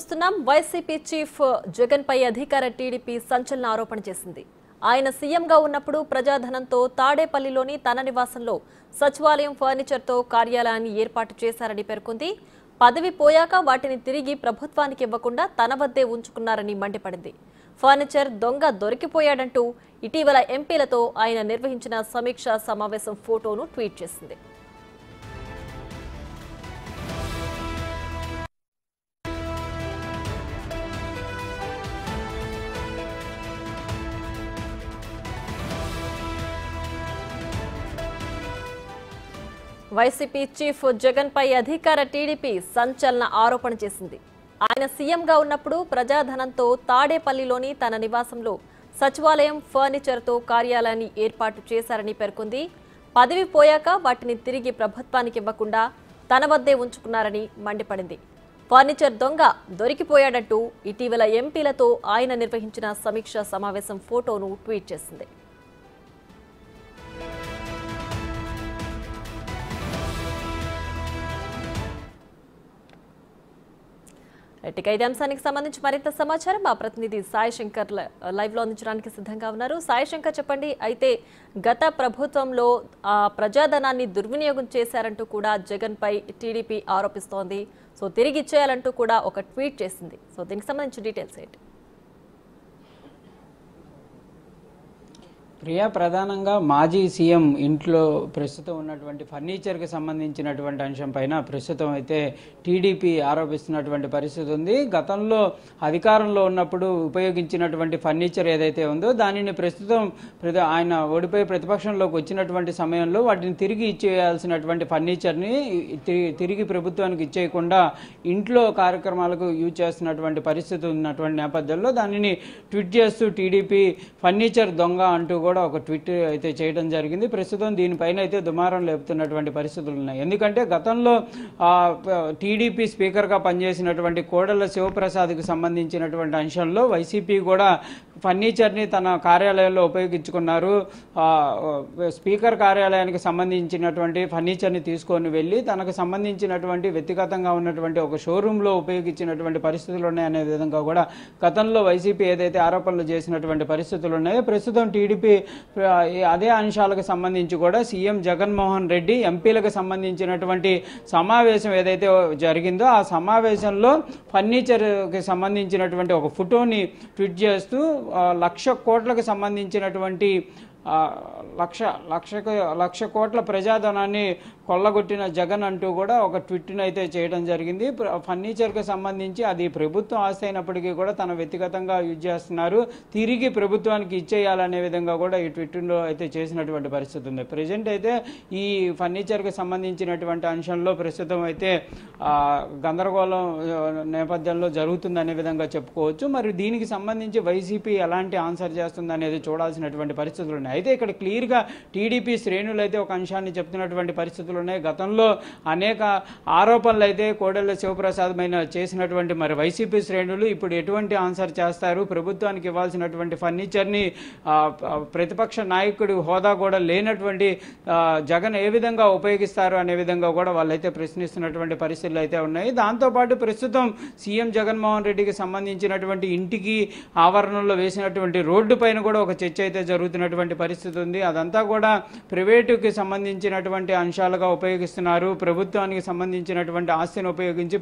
చూస్తున్నాం. YCP chief Jagan పై అధికార TDP సంచలన ఆరోపణ చేసింది. ఆయన సీఎంగా ఉన్నప్పుడు ప్రజాధనంతో తాడేపల్లిలోని తన నివాసంలో సచివాలయం ఫర్నిచర్తో కార్యాలయాన్ని ఏర్పాటు చేశారని పేర్కొంది. పదవి పోయాక వాటిని తిరిగి ప్రభుత్వానికి ఇవ్వకుండా తన వద్దే ఉంచుకున్నారని మండిపడింది. ఫర్నిచర్ దొంగ దొరికిపోయాడంటూ ఇటీవల ఎంపీలతో ఆయన నిర్వహించిన సమీక్షా సమావేశం ఫోటోను ట్వీట్ చేసింది. వైసీపీ చీఫ్ జగన్ పై అధికార టీడీపీ సంచలన ఆరోపణ చేసింది. ఆయన సీఎంగా ఉన్నప్పుడు ప్రజాధనంతో తాడేపల్లిలోని తన నివాసంలో సచివాలయం ఫర్నిచర్తో కార్యాలయాన్ని ఏర్పాటు చేశారని పేర్కొంది. పదవి పోయాక వాటిని తిరిగి ప్రభుత్వానికి ఇవ్వకుండా తన వద్దే ఉంచుకున్నారని మండిపడింది. ఫర్నిచర్ దొంగ దొరికిపోయాడంటూ ఇటీవల ఎంపీలతో ఆయన నిర్వహించిన సమీక్షా సమావేశం ఫోటోను ట్వీట్ చేసింది. ఇదే అంశానికి సంబంధించి మరింత సమాచారం మా ప్రతినిధి సాయి శంకర్ లైవ్ లో అందించడానికి సిద్ధంగా ఉన్నారు. సాయి శంకర్, చెప్పండి. అయితే గత ప్రభుత్వంలో ప్రజాధనాన్ని దుర్వినియోగం చేశారంటూ కూడా జగన్ పై టీడీపీ ఆరోపిస్తోంది. సో తిరిగి ఇచ్చేయాలంటూ కూడా ఒక ట్వీట్ చేసింది. సో దీనికి సంబంధించి డీటెయిల్స్ ఏంటి? ప్రియా, ప్రధానంగా మాజీ సీఎం ఇంట్లో ప్రస్తుతం ఉన్నటువంటి ఫర్నిచర్కి సంబంధించినటువంటి అంశం పైన ప్రస్తుతం అయితే టీడీపీ ఆరోపిస్తున్నటువంటి పరిస్థితి ఉంది. గతంలో అధికారంలో ఉన్నప్పుడు ఉపయోగించినటువంటి ఫర్నిచర్ ఏదైతే ఉందో దానిని ప్రస్తుతం ఆయన ఓడిపోయి ప్రతిపక్షంలోకి వచ్చినటువంటి సమయంలో వాటిని తిరిగి ఇచ్చేయాల్సినటువంటి ఫర్నిచర్ని తిరిగి ప్రభుత్వానికి ఇచ్చేయకుండా ఇంట్లో కార్యక్రమాలకు యూజ్ చేస్తున్నటువంటి పరిస్థితి ఉన్నటువంటి నేపథ్యంలో దానిని ట్వీట్ చేస్తూ టీడీపీ ఫర్నిచర్ దొంగ అంటూ కూడా ఒక ట్వీట్ అయితే చేయడం జరిగింది. ప్రస్తుతం దీనిపైన అయితే దుమారం లేపుతున్నటువంటి పరిస్థితులు ఉన్నాయి. ఎందుకంటే గతంలో టీడీపీ స్పీకర్గా పనిచేసినటువంటి కోడెల శివప్రసాద్కి సంబంధించినటువంటి అంశంలో వైసీపీ కూడా ఫర్నిచర్ని తన కార్యాలయంలో ఉపయోగించుకున్నారు. స్పీకర్ కార్యాలయానికి సంబంధించినటువంటి ఫర్నిచర్ని తీసుకొని వెళ్ళి తనకు సంబంధించినటువంటి వ్యక్తిగతంగా ఉన్నటువంటి ఒక షోరూంలో ఉపయోగించినటువంటి పరిస్థితులు ఉన్నాయనే విధంగా కూడా గతంలో వైసీపీ ఏదైతే ఆరోపణలు చేసినటువంటి పరిస్థితులు ఉన్నాయో ప్రస్తుతం టీడీపీ అదే అంశాలకు సంబంధించి కూడా సీఎం జగన్మోహన్ రెడ్డి ఎంపీలకు సంబంధించినటువంటి సమావేశం ఏదైతే జరిగిందో ఆ సమావేశంలో ఫర్నిచర్కి సంబంధించినటువంటి ఒక ఫోటోని ట్వీట్ చేస్తూ 1,00,000 కోట్లకు సంబంధించినటువంటి లక్ష కోట్ల ప్రజాధనాన్ని కొల్లగొట్టిన జగన్ అంటూ కూడా ఒక ట్వీట్ను అయితే చేయడం జరిగింది. ఫర్నిచర్కి సంబంధించి అది ప్రభుత్వం ఆస్తి అయినప్పటికీ కూడా తన వ్యక్తిగతంగా యూజ్ చేస్తున్నారు, తిరిగి ప్రభుత్వానికి ఇచ్చేయాలనే విధంగా కూడా ఈ ట్వీట్లో అయితే చేసినటువంటి పరిస్థితి ఉంది. ప్రజెంట్ అయితే ఈ ఫర్నిచర్కి సంబంధించినటువంటి అంశంలో ప్రస్తుతం అయితే గందరగోళం నేపథ్యంలో జరుగుతుందనే విధంగా చెప్పుకోవచ్చు. మరి దీనికి సంబంధించి వైసీపీ ఎలాంటి ఆన్సర్ చేస్తుంది అనేది చూడాల్సినటువంటి పరిస్థితులు ఉన్నాయి. అయితే ఇక్కడ క్లియర్గా టీడీపీ శ్రేణులు అయితే ఒక అంశాన్ని చెప్తున్నటువంటి పరిస్థితులు ఉన్నాయి. గతంలో అనేక ఆరోపణలు అయితే కోడెల శివప్రసాద్ పైన చేసినటువంటి మరి వైసీపీ శ్రేణులు ఇప్పుడు ఎటువంటి ఆన్సర్ చేస్తారు, ప్రభుత్వానికి ఇవ్వాల్సినటువంటి ఫర్నిచర్ని ప్రతిపక్ష నాయకుడి హోదా కూడా లేనటువంటి జగన్ ఏ విధంగా ఉపయోగిస్తారు అనే విధంగా కూడా వాళ్ళైతే ప్రశ్నిస్తున్నటువంటి పరిస్థితులు అయితే ఉన్నాయి. దాంతోపాటు ప్రస్తుతం సీఎం జగన్మోహన్ రెడ్డికి సంబంధించినటువంటి ఇంటికి ఆవరణలో వేసినటువంటి రోడ్డు పైన కూడా ఒక చర్చ అయితే జరుగుతున్నటువంటి పరిస్థితి ఉంది. అదంతా కూడా ప్రైవేటుకి సంబంధించినటువంటి అంశాలుగా ఉపయోగిస్తున్నారు. ప్రభుత్వానికి సంబంధించినటువంటి ఆస్తిని ఉపయోగించి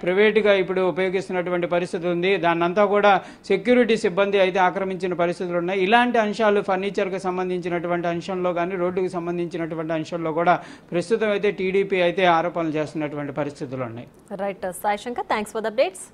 ప్రైవేటుగా ఇప్పుడు ఉపయోగిస్తున్నటువంటి పరిస్థితి ఉంది. దాన్నంతా కూడా సెక్యూరిటీ సిబ్బంది అయితే ఆక్రమించిన పరిస్థితులు ఉన్నాయి. ఇలాంటి అంశాలు ఫర్నిచర్కి సంబంధించినటువంటి అంశంలో కానీ రోడ్డుకి సంబంధించినటువంటి అంశంలో కూడా ప్రస్తుతం అయితే టీడీపీ అయితే ఆరోపణలు చేస్తున్నటువంటి పరిస్థితులు ఉన్నాయి. Right Sai Shankar, thanks for the updates.